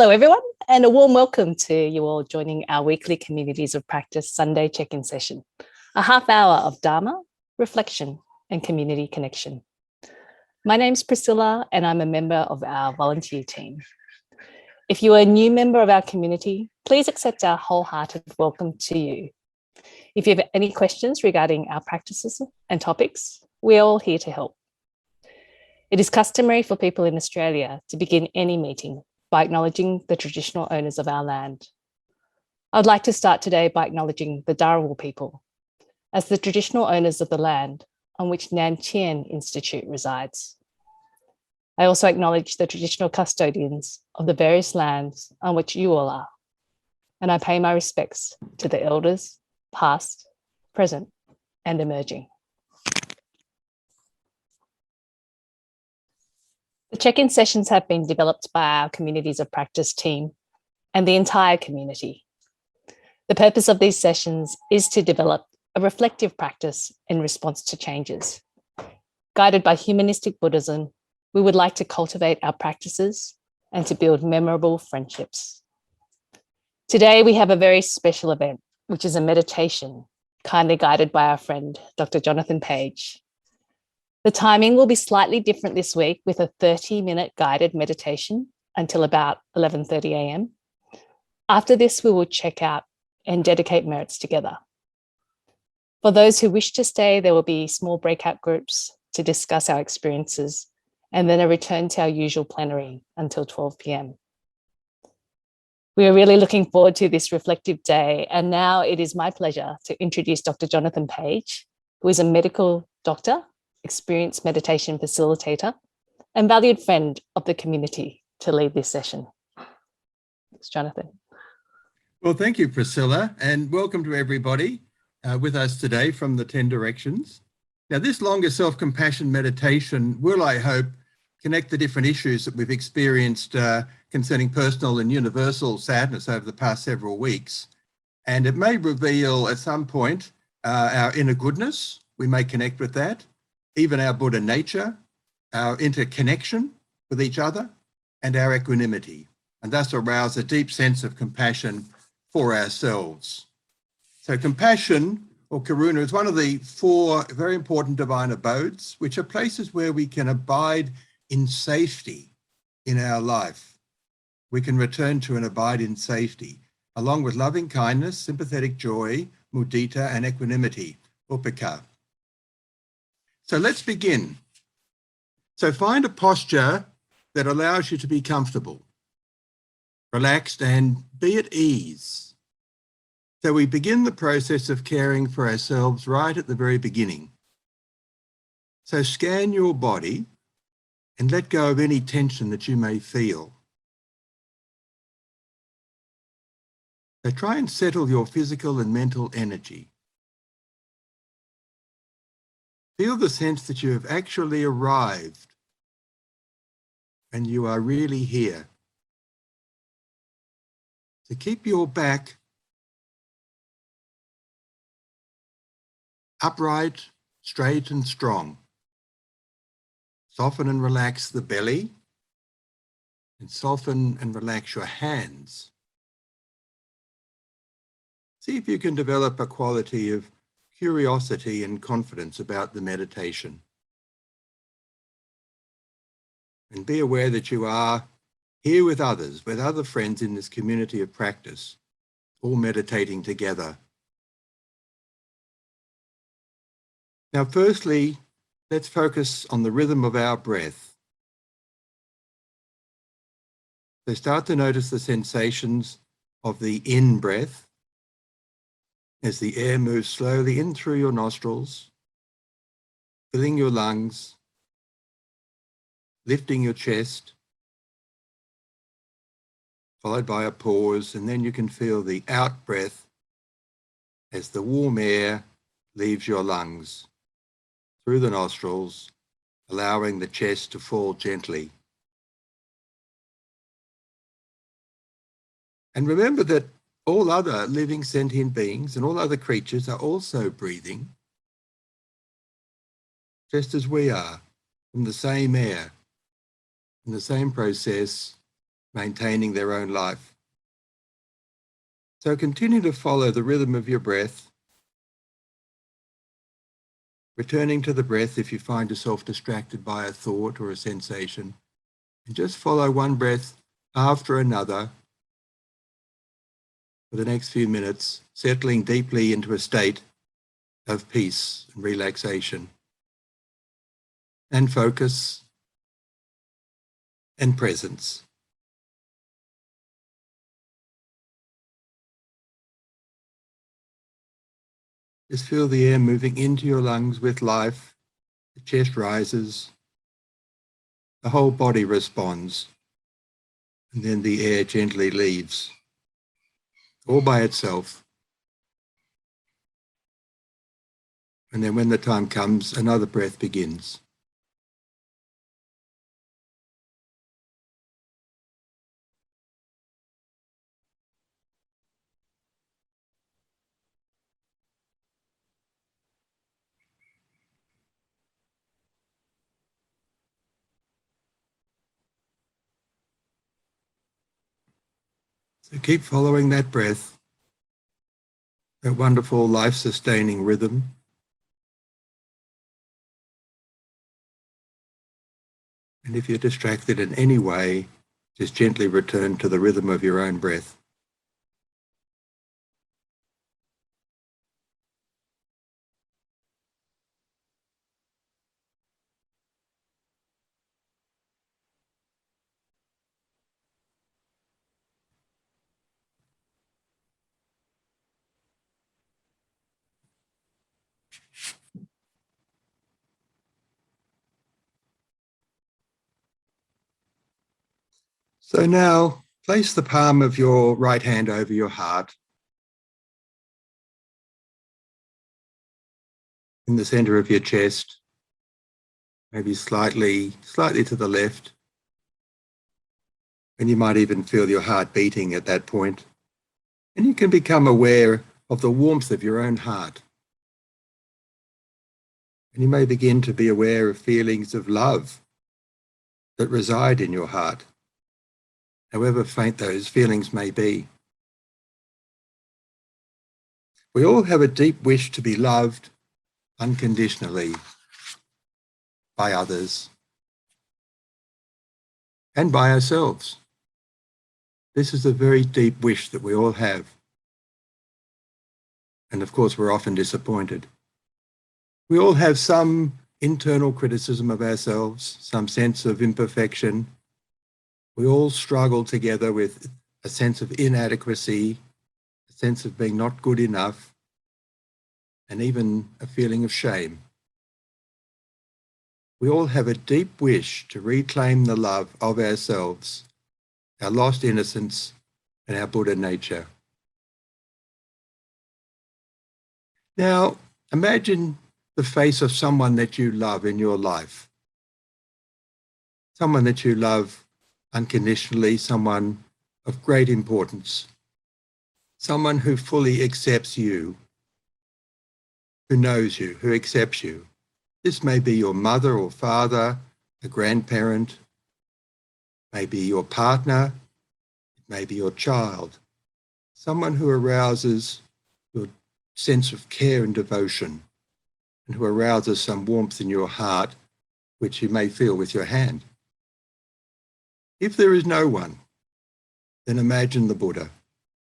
Hello, everyone, and a warm welcome to you all joining our weekly Communities of Practice Sunday check-in session, a half hour of Dharma, reflection, and community connection. My name's Priscilla, and I'm a member of our volunteer team. If you are a new member of our community, please accept our wholehearted welcome to you. If you have any questions regarding our practices and topics, we're all here to help. It is customary for people in Australia to begin any meeting by acknowledging the traditional owners of our land. I'd like to start today by acknowledging the Dharawal people as the traditional owners of the land on which Nan Tien Institute resides. I also acknowledge the traditional custodians of the various lands on which you all are, and I pay my respects to the elders, past, present, and emerging. The check-in sessions have been developed by our Communities of Practice team and the entire community. The purpose of these sessions is to develop a reflective practice in response to changes. Guided by humanistic Buddhism, we would like to cultivate our practices and to build memorable friendships. Today, we have a very special event, which is a meditation, kindly guided by our friend, Dr. Jonathan Page. The timing will be slightly different this week with a 30-minute guided meditation until about 11:30 a.m. After this, we will check out and dedicate merits together. For those who wish to stay, there will be small breakout groups to discuss our experiences and then a return to our usual plenary until 12 p.m. We are really looking forward to this reflective day, and now it is my pleasure to introduce Dr. Jonathan Page, who is a medical doctor, experienced meditation facilitator, and valued friend of the community to lead this session. Thanks, Jonathan. Well, thank you, Priscilla, and welcome to everybody with us today from the 10 Directions. Now, this longer self-compassion meditation will, I hope, connect the different issues that we've experienced concerning personal and universal sadness over the past several weeks. And it may reveal at some point our inner goodness. We may connect with that. Even our Buddha nature, our interconnection with each other, and our equanimity, and thus arouse a deep sense of compassion for ourselves. So compassion, or karuna, is one of the 4 very important divine abodes, which are places where we can abide in safety in our life. We can return to and abide in safety, along with loving kindness, sympathetic joy, mudita, and equanimity, upekkha. So let's begin. So find a posture that allows you to be comfortable, relaxed, and be at ease. So we begin the process of caring for ourselves right at the very beginning. So scan your body and let go of any tension that you may feel. So try and settle your physical and mental energy. Feel the sense that you have actually arrived and you are really here. So keep your back upright, straight and strong. Soften and relax the belly and soften and relax your hands. See if you can develop a quality of curiosity and confidence about the meditation. And be aware that you are here with others, with other friends in this community of practice, all meditating together. Now, firstly, let's focus on the rhythm of our breath. So start to notice the sensations of the in-breath as the air moves slowly in through your nostrils, filling your lungs, lifting your chest, followed by a pause, and then you can feel the out-breath as the warm air leaves your lungs through the nostrils, allowing the chest to fall gently. And remember that all other living sentient beings and all other creatures are also breathing, just as we are, from the same air, in the same process maintaining their own life. So continue to follow the rhythm of your breath, returning to the breath if you find yourself distracted by a thought or a sensation, and just follow one breath after another for the next few minutes, settling deeply into a state of peace and relaxation and focus and presence. Just feel the air moving into your lungs with life. The chest rises, the whole body responds, and then the air gently leaves, all by itself. And then when the time comes, another breath begins. So keep following that breath, that wonderful life-sustaining rhythm. And if you're distracted in any way, just gently return to the rhythm of your own breath. So now place the palm of your right hand over your heart in the center of your chest, maybe slightly to the left. And you might even feel your heart beating at that point. And you can become aware of the warmth of your own heart. And you may begin to be aware of feelings of love that reside in your heart, however faint those feelings may be. We all have a deep wish to be loved unconditionally by others and by ourselves. This is a very deep wish that we all have. And of course, we're often disappointed. We all have some internal criticism of ourselves, some sense of imperfection. We all struggle together with a sense of inadequacy, a sense of being not good enough, and even a feeling of shame. We all have a deep wish to reclaim the love of ourselves, our lost innocence, and our Buddha nature. Now, imagine the face of someone that you love in your life. Someone that you love unconditionally, someone of great importance. Someone who fully accepts you, who knows you, who accepts you. This may be your mother or father, a grandparent, maybe your partner, it may be your child. Someone who arouses your sense of care and devotion, and who arouses some warmth in your heart, which you may feel with your hand. If there is no one, then imagine the Buddha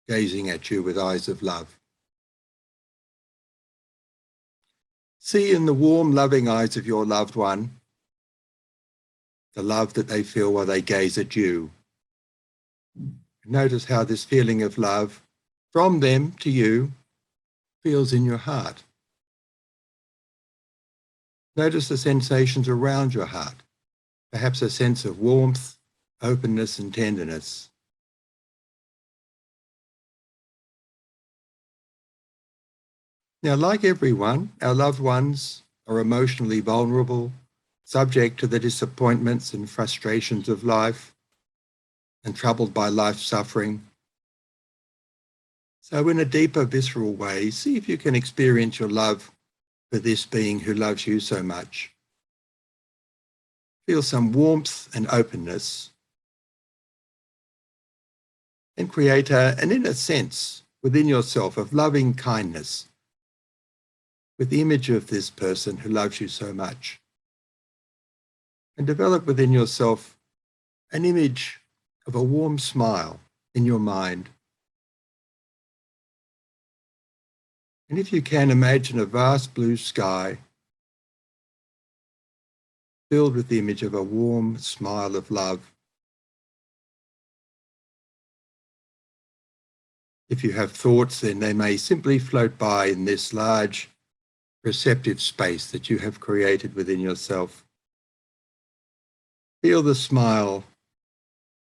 gazing at you with eyes of love. See in the warm, loving eyes of your loved one the love that they feel while they gaze at you. Notice how this feeling of love from them to you feels in your heart. Notice the sensations around your heart, perhaps a sense of warmth, openness, and tenderness. Now, like everyone, our loved ones are emotionally vulnerable, subject to the disappointments and frustrations of life, and troubled by life suffering. So in a deeper, visceral way, see if you can experience your love for this being who loves you so much. Feel some warmth and openness. and create an inner sense within yourself of loving kindness with the image of this person who loves you so much. And develop within yourself an image of a warm smile in your mind. And if you can, imagine a vast blue sky filled with the image of a warm smile of love. If you have thoughts, then they may simply float by in this large receptive space that you have created within yourself. Feel the smile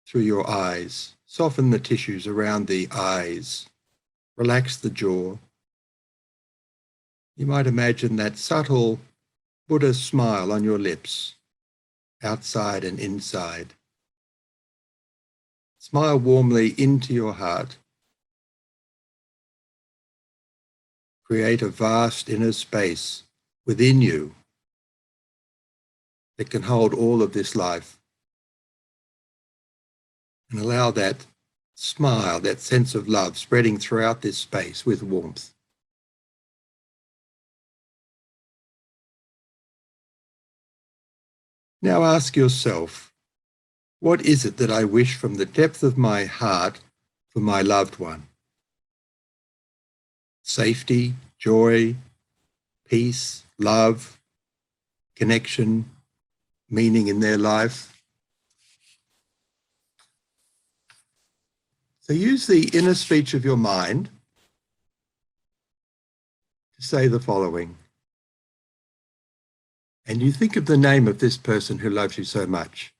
through your eyes. Soften the tissues around the eyes. Relax the jaw. You might imagine that subtle Buddha smile on your lips, outside and inside. Smile warmly into your heart. Create a vast inner space within you that can hold all of this life. And allow that smile, that sense of love spreading throughout this space with warmth. Now ask yourself, what is it that I wish from the depth of my heart for my loved one? Safety, joy, peace, love, connection, meaning in their life. So use the inner speech of your mind to say the following. And you think of the name of this person who loves you so much,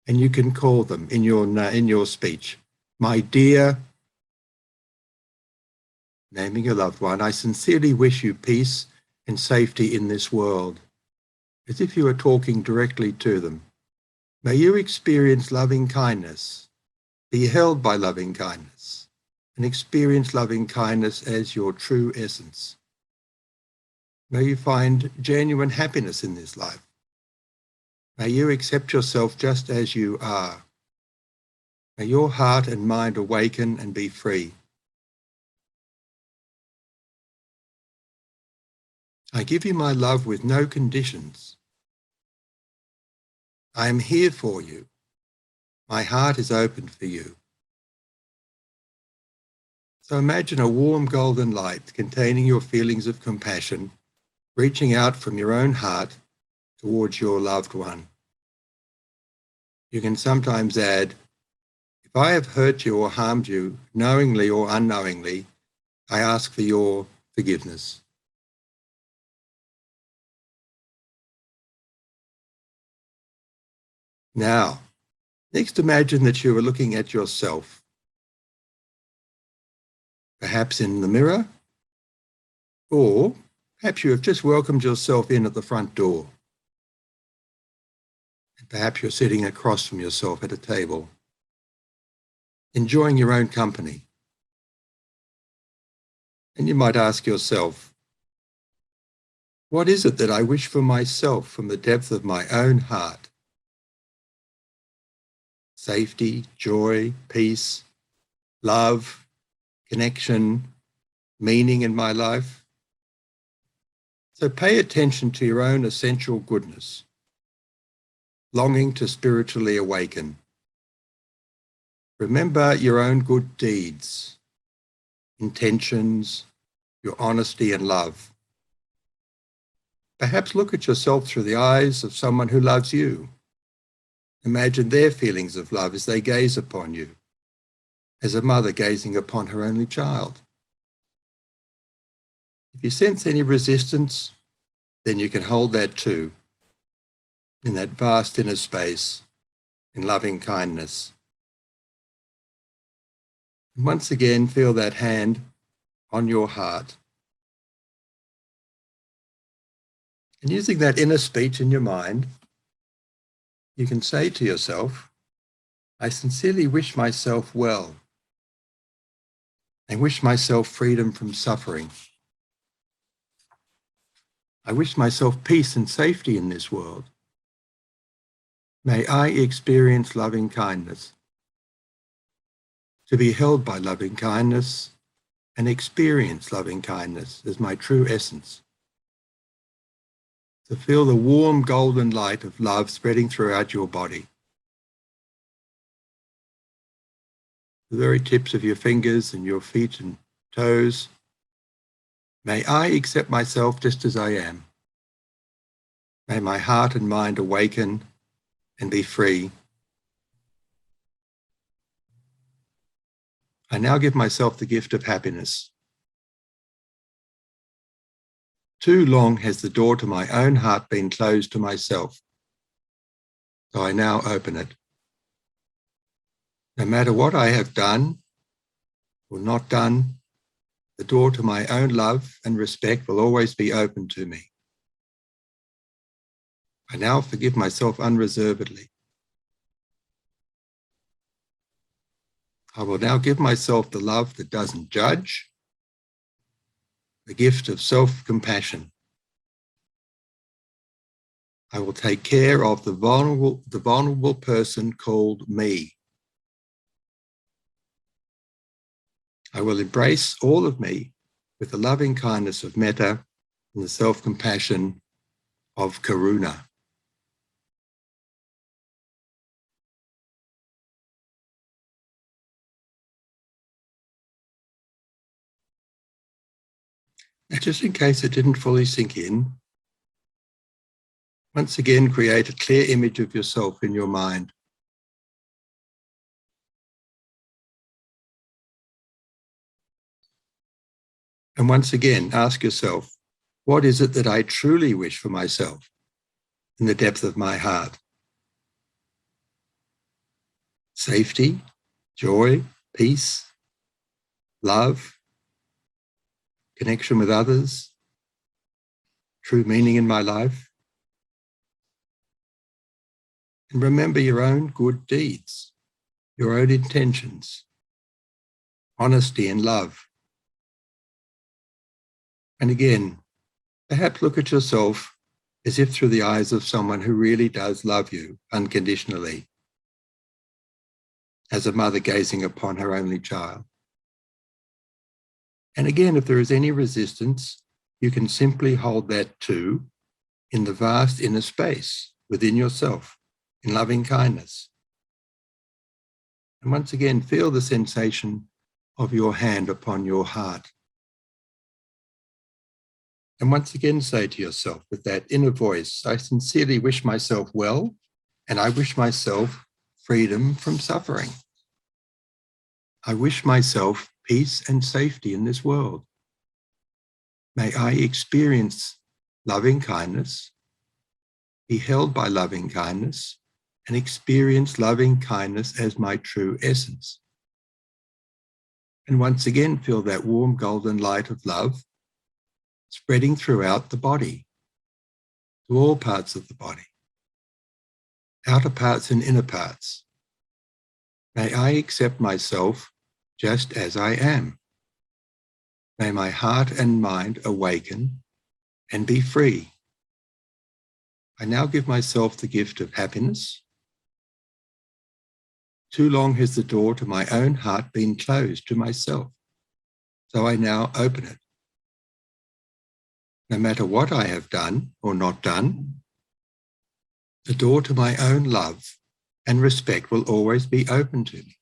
and you can call them in your speech. My dear, naming your loved one, I sincerely wish you peace and safety in this world, as if you were talking directly to them. May you experience loving kindness, be held by loving kindness, and experience loving kindness as your true essence. May you find genuine happiness in this life. May you accept yourself just as you are. May your heart and mind awaken and be free. I give you my love with no conditions. I am here for you. My heart is open for you. So imagine a warm golden light containing your feelings of compassion, reaching out from your own heart towards your loved one. You can sometimes add, if I have hurt you or harmed you, knowingly or unknowingly, I ask for your forgiveness. Now, next imagine that you are looking at yourself, perhaps in the mirror, or perhaps you have just welcomed yourself in at the front door. And perhaps you're sitting across from yourself at a table, enjoying your own company. And you might ask yourself, what is it that I wish for myself from the depth of my own heart? Safety, joy, peace, love, connection, meaning in my life. So pay attention to your own essential goodness, longing to spiritually awaken. Remember your own good deeds, intentions, your honesty and love. Perhaps look at yourself through the eyes of someone who loves you. Imagine their feelings of love as they gaze upon you, as a mother gazing upon her only child. If you sense any resistance, then you can hold that too, in that vast inner space, in loving kindness. And once again, feel that hand on your heart. And using that inner speech in your mind, you can say to yourself, I sincerely wish myself well and wish myself freedom from suffering. I wish myself peace and safety in this world. May I experience loving kindness. to be held by loving kindness and experience loving kindness as my true essence. To feel the warm golden light of love spreading throughout your body. The very tips of your fingers and your feet and toes. May I accept myself just as I am. May my heart and mind awaken and be free. I now give myself the gift of happiness. Too long has the door to my own heart been closed to myself, so I now open it. No matter what I have done or not done, the door to my own love and respect will always be open to me. I now forgive myself unreservedly. I will now give myself the love that doesn't judge, the gift of self-compassion. I will take care of the vulnerable person called me. I will embrace all of me with the loving kindness of metta and the self-compassion of karuna. Now, just in case it didn't fully sink in, once again, create a clear image of yourself in your mind. And once again, ask yourself, what is it that I truly wish for myself in the depth of my heart? Safety, joy, peace, love, connection with others, true meaning in my life. And remember your own good deeds, your own intentions, honesty and love. And again, perhaps look at yourself as if through the eyes of someone who really does love you unconditionally, as a mother gazing upon her only child. And again, if there is any resistance, you can simply hold that too in the vast inner space within yourself, in loving kindness. And once again, feel the sensation of your hand upon your heart. And once again, say to yourself with that inner voice, I sincerely wish myself well, and I wish myself freedom from suffering. I wish myself peace and safety in this world. May I experience loving kindness, be held by loving kindness, and experience loving kindness as my true essence. And once again, feel that warm golden light of love spreading throughout the body, to all parts of the body, outer parts and inner parts. May I accept myself just as I am. May my heart and mind awaken and be free. I now give myself the gift of happiness. Too long has the door to my own heart been closed to myself, so I now open it. No matter what I have done or not done, the door to my own love and respect will always be open to me.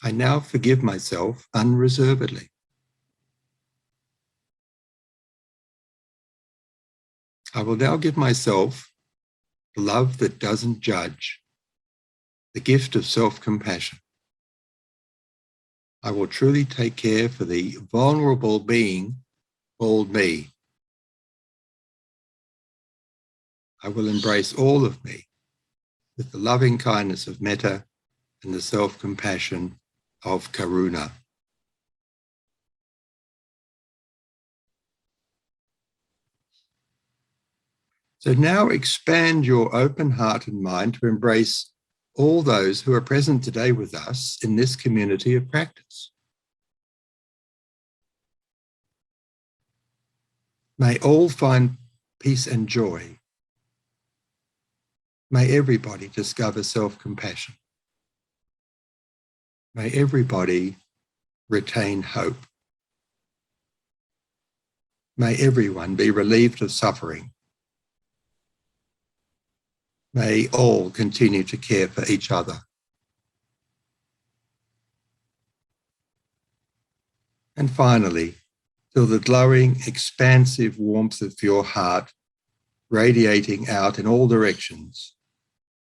I now forgive myself unreservedly. I will now give myself the love that doesn't judge, the gift of self-compassion. I will truly take care for the vulnerable being called me. I will embrace all of me with the loving kindness of metta and the self-compassion of karuna. So now expand your open heart and mind to embrace all those who are present today with us in this community of practice. May all find peace and joy. May everybody discover self-compassion. May everybody retain hope. May everyone be relieved of suffering. May all continue to care for each other. And finally, feel the glowing, expansive warmth of your heart radiating out in all directions,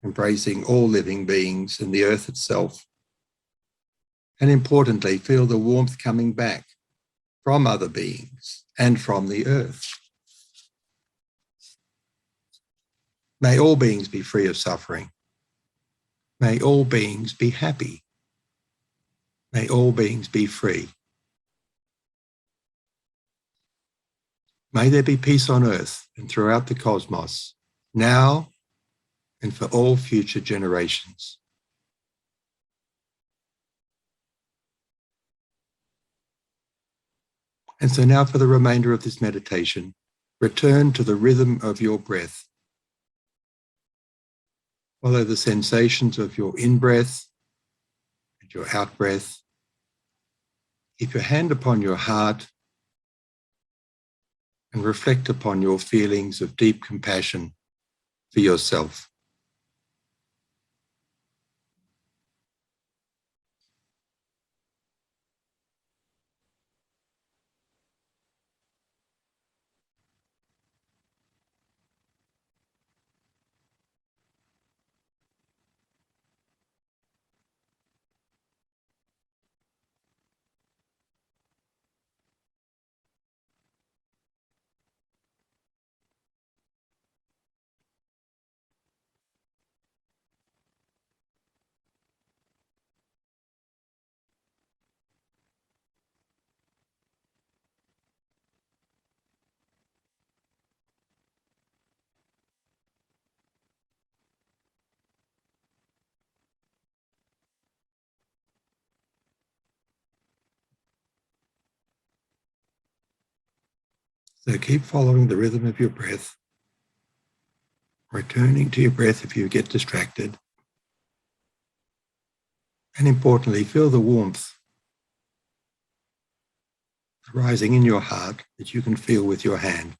embracing all living beings and the earth itself. And importantly, feel the warmth coming back from other beings and from the earth. May all beings be free of suffering. May all beings be happy. May all beings be free. May there be peace on earth and throughout the cosmos, now and for all future generations. And so now for the remainder of this meditation, return to the rhythm of your breath. Follow the sensations of your in-breath and your out-breath. Keep your hand upon your heart and reflect upon your feelings of deep compassion for yourself. So keep following the rhythm of your breath, returning to your breath if you get distracted. And importantly, feel the warmth rising in your heart that you can feel with your hand.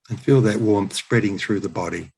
And feel that warmth spreading through the body.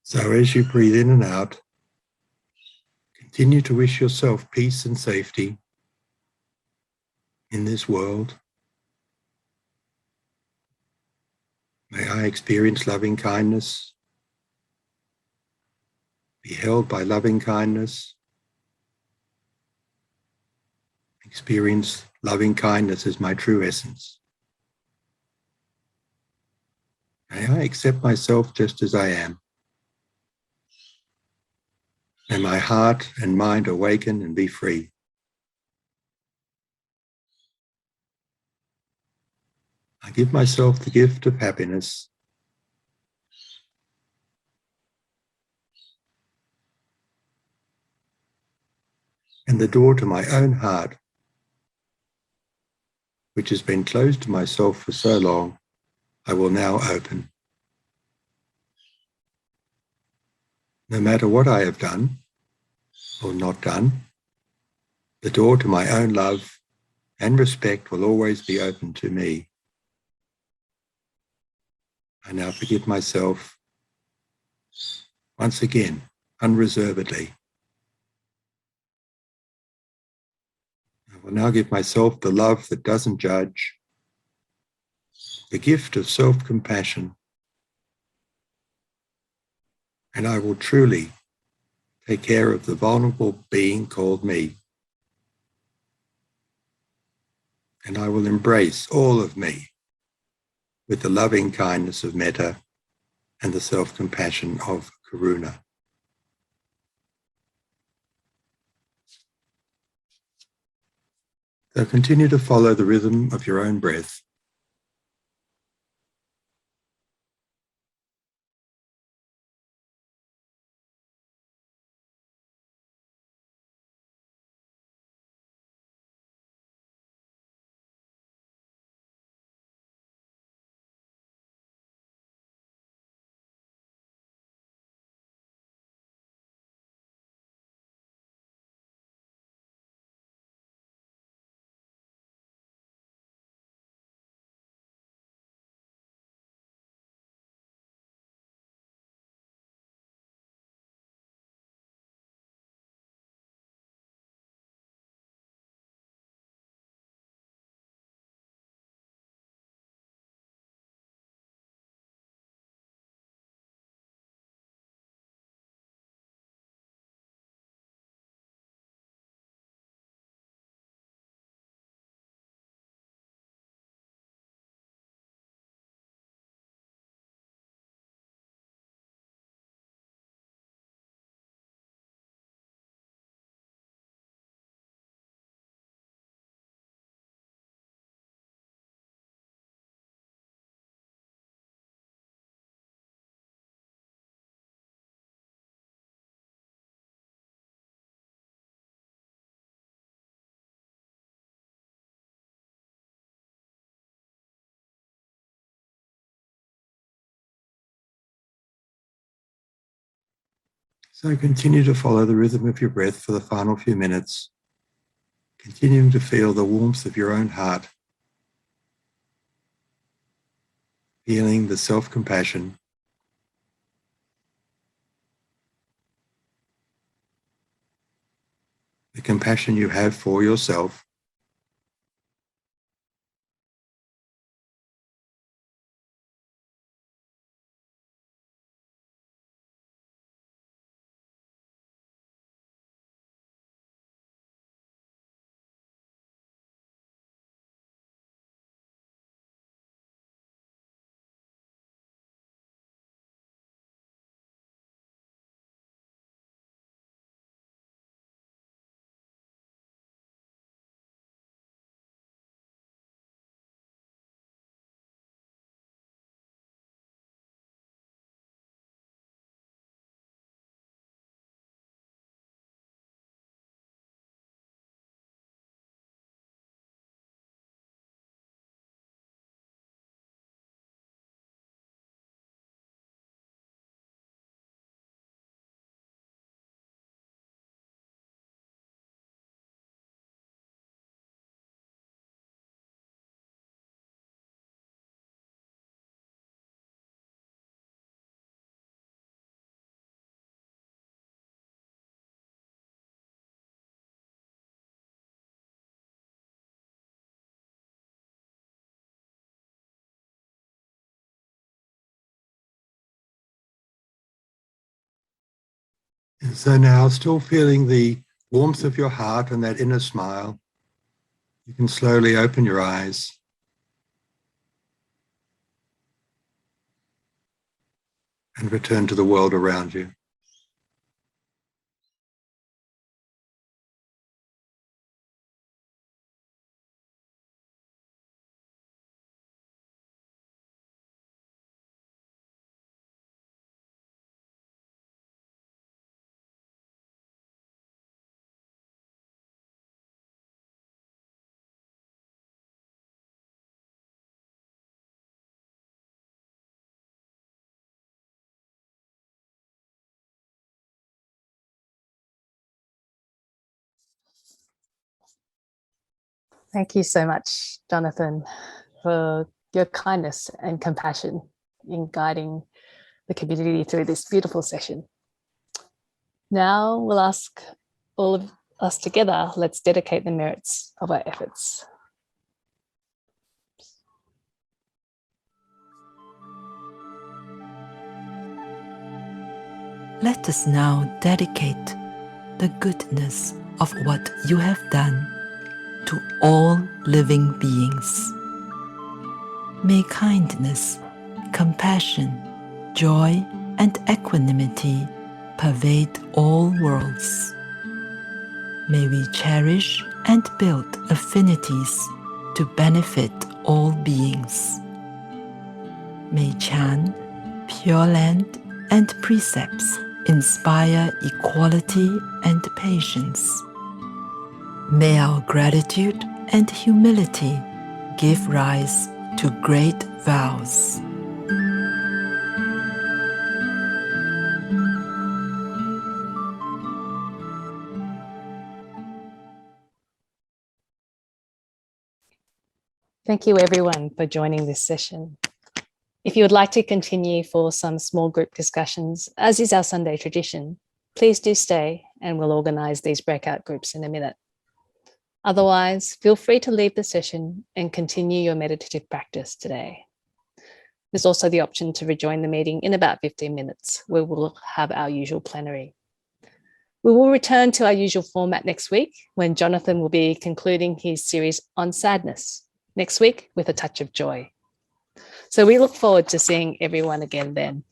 So as you breathe in and out, continue to wish yourself peace and safety in this world. May I experience loving kindness, be held by loving kindness, experience loving kindness as my true essence. May I accept myself just as I am. May my heart and mind awaken and be free. I give myself the gift of happiness. and the door to my own heart, which has been closed to myself for so long, I will now open. No matter what I have done or not done, the door to my own love and respect will always be open to me. I now forgive myself once again, unreservedly. I will now give myself the love that doesn't judge, the gift of self-compassion, and I will truly take care of the vulnerable being called me. And I will embrace all of me with the loving kindness of metta and the self-compassion of karuna. So continue to follow the rhythm of your own breath. So continue to follow the rhythm of your breath for the final few minutes, continuing to feel the warmth of your own heart, feeling the self-compassion, the compassion you have for yourself, and so now, still feeling the warmth of your heart and that inner smile, you can slowly open your eyes and return to the world around you. Thank you so much, Jonathan, for your kindness and compassion in guiding the community through this beautiful session. Now we'll ask all of us together, let's dedicate the merits of our efforts. Let us now dedicate the goodness of what you have done to all living beings. May kindness, compassion, joy, and equanimity pervade all worlds. May we cherish and build affinities to benefit all beings. May Chan, Pure Land, and precepts inspire equality and patience. May our gratitude and humility give rise to great vows. Thank you everyone for joining this session. If you would like to continue for some small group discussions, as is our Sunday tradition, please do stay and we'll organise these breakout groups in a minute. Otherwise, feel free to leave the session and continue your meditative practice today. There's also the option to rejoin the meeting in about 15 minutes, where we'll have our usual plenary. We will return to our usual format next week, when Jonathan will be concluding his series on sadness, next week with a touch of joy. So we look forward to seeing everyone again then.